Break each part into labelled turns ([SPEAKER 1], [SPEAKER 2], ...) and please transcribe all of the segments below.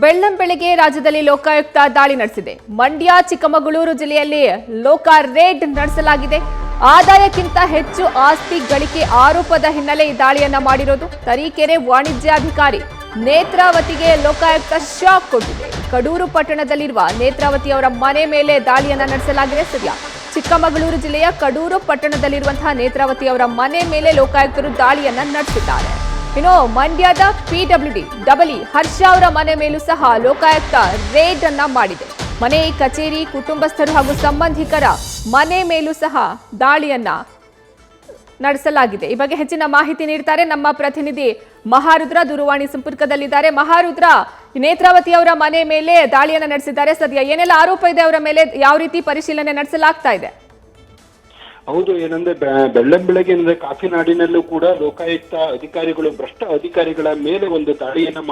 [SPEAKER 1] ಬೆಳ್ಳಂಬೆಳಗ್ಗೆ ರಾಜ್ಯದಲ್ಲಿ ಲೋಕಾಯುಕ್ತ ದಾಳಿ ನಡೆಸಿದೆ. ಮಂಡ್ಯ, ಚಿಕ್ಕಮಗಳೂರು ಜಿಲ್ಲೆಯಲ್ಲಿ ಲೋಕ ರೇಡ್ ನಡೆಸಲಾಗಿದೆ. ಆದಾಯಕ್ಕಿಂತ ಹೆಚ್ಚು ಆಸ್ತಿ ಗಳಿಕೆ ಆರೋಪದ ಹಿನ್ನೆಲೆ ಈ ದಾಳಿಯನ್ನ ಮಾಡಿರೋದು. ತರೀಕೆರೆ ವಾಣಿಜ್ಯಾಧಿಕಾರಿ ನೇತ್ರಾವತಿಗೆ ಲೋಕಾಯುಕ್ತ ಶಾಕ್ ಕೊಟ್ಟಿದೆ. ಕಡೂರು ಪಟ್ಟಣದಲ್ಲಿರುವ ನೇತ್ರಾವತಿ ಅವರ ಮನೆ ಮೇಲೆ ದಾಳಿಯನ್ನ ನಡೆಸಲಾಗಿದೆ. ಸದ್ಯ ಚಿಕ್ಕಮಗಳೂರು ಜಿಲ್ಲೆಯ ಕಡೂರು ಪಟ್ಟಣದಲ್ಲಿರುವಂತಹ ನೇತ್ರಾವತಿ ಅವರ ಮನೆ ಮೇಲೆ ಲೋಕಾಯುಕ್ತರು ದಾಳಿಯನ್ನ ನಡೆಸಿದ್ದಾರೆ. ಇನ್ನು ಮಂಡ್ಯದ ಪಿಡಬ್ಲ್ಯೂಡಿ ಡಬಲಿ ಹರ್ಷ ಅವರ ಮನೆ ಮೇಲೂ ಸಹ ಲೋಕಾಯುಕ್ತ ರೇಡ್ ಅನ್ನ ಮಾಡಿದೆ. ಮನೆ, ಕಚೇರಿ, ಕುಟುಂಬಸ್ಥರು ಹಾಗೂ ಸಂಬಂಧಿಕರ ಮನೆ ಮೇಲೂ ಸಹ ದಾಳಿಯನ್ನ ನಡೆಸಲಾಗಿದೆ. ಈ ಬಗ್ಗೆ ಹೆಚ್ಚಿನ ಮಾಹಿತಿ ನೀಡ್ತಾರೆ ನಮ್ಮ ಪ್ರತಿನಿಧಿ ಮಹಾರುದ್ರ, ದೂರವಾಣಿ ಸಂಪರ್ಕದಲ್ಲಿದ್ದಾರೆ. ಮಹಾರುದ್ರ, ನೇತ್ರಾವತಿ ಅವರ ಮನೆ ಮೇಲೆ ದಾಳಿಯನ್ನ ನಡೆಸಿದ್ದಾರೆ. ಸದ್ಯ ಏನೆಲ್ಲ ಆರೋಪ ಇದೆ ಅವರ ಮೇಲೆ, ಯಾವ ರೀತಿ ಪರಿಶೀಲನೆ ನಡೆಸಲಾಗ್ತಾ ಇದೆ?
[SPEAKER 2] ಹೌದು, ಏನಂದ್ರೆ ಬೆಳ್ಳಂಬೆಳಗ್ಗೆ ಅಂದ್ರೆ ಕಾಫಿನಾಡಿನಲ್ಲೂ ಕೂಡ ಲೋಕಾಯುಕ್ತ ಅಧಿಕಾರಿಗಳು ಭ್ರಷ್ಟ ಅಧಿಕಾರಿಗಳ ಮೇಲೆ ಒಂದು ದಾಳಿಯನ್ನ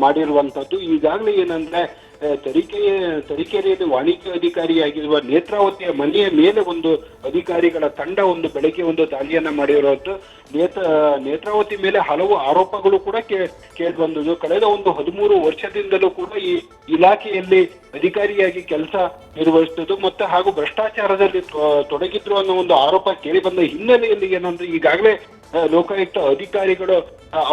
[SPEAKER 2] ಮಾಡಿರುವಂತದ್ದು. ಈಗಾಗಲೇ ಏನಂದ್ರೆ ತರೀಕೆರೆಯಲ್ಲಿ ವಾಣಿಜ್ಯ ಅಧಿಕಾರಿಯಾಗಿರುವ ನೇತ್ರಾವತಿಯ ಮನೆಯ ಮೇಲೆ ಒಂದು ಅಧಿಕಾರಿಗಳ ತಂಡ ಬೆಳಗ್ಗೆ ದಾಳಿಯನ್ನ ಮಾಡಿರೋದು. ನೇತ್ರಾವತಿ ಮೇಲೆ ಹಲವು ಆರೋಪಗಳು ಕೂಡ ಕೇಳಿಬಂದದ್ದು. ಕಳೆದ 13 ವರ್ಷದಿಂದಲೂ ಕೂಡ ಈ ಇಲಾಖೆಯಲ್ಲಿ ಅಧಿಕಾರಿಯಾಗಿ ಕೆಲಸ ನಿರ್ವಹಿಸಿದ್ದು ಮತ್ತೆ ಹಾಗೂ ಭ್ರಷ್ಟಾಚಾರದಲ್ಲಿ ತೊಡಗಿದ್ರು ಅನ್ನೋ ಒಂದು ಆರೋಪ ಕೇಳಿ ಬಂದ ಹಿನ್ನೆಲೆಯಲ್ಲಿ ಏನಂದ್ರೆ ಈಗಾಗಲೇ ಲೋಕಾಯುಕ್ತ ಅಧಿಕಾರಿಗಳು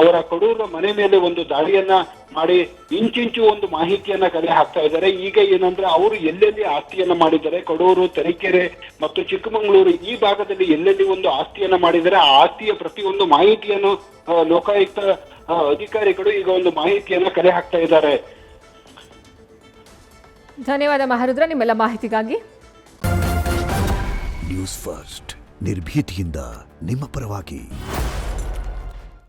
[SPEAKER 2] ಅವರ ಕಡೂರು ಮನೆ ಮೇಲೆ ದಾಳಿಯನ್ನ ಮಾಡಿ ಇಂಚಿಂಚು ಮಾಹಿತಿಯನ್ನ ಕಲೆ ಹಾಕ್ತಾ ಇದ್ದಾರೆ. ಈಗ ಏನಂದ್ರೆ ಅವರು ಎಲ್ಲೆಲ್ಲಿ ಆಸ್ತಿಯನ್ನ ಮಾಡಿದ್ದಾರೆ, ಕಡೂರು, ತರೀಕೆರೆ ಮತ್ತು ಚಿಕ್ಕಮಗಳೂರು ಈ ಭಾಗದಲ್ಲಿ ಎಲ್ಲೆಲ್ಲಿ ಆಸ್ತಿಯನ್ನ ಮಾಡಿದ್ದಾರೆ, ಆ ಆಸ್ತಿಯ ಪ್ರತಿಯೊಂದು ಮಾಹಿತಿಯನ್ನು ಲೋಕಾಯುಕ್ತ ಅಧಿಕಾರಿಗಳು ಈಗ ಮಾಹಿತಿಯನ್ನ ಕಲೆ ಹಾಕ್ತಾ ಇದ್ದಾರೆ.
[SPEAKER 1] ಧನ್ಯವಾದ ಮಹಾರುದ್ರ, ನಿಮ್ಮೆಲ್ಲ ಮಾಹಿತಿಗಾಗಿ.
[SPEAKER 3] ನ್ಯೂಸ್ ಫಸ್ಟ್ ನಿರ್ಭೀತಿಯಿಂದ ನಿಮ್ಮ ಪರವಾಗಿ.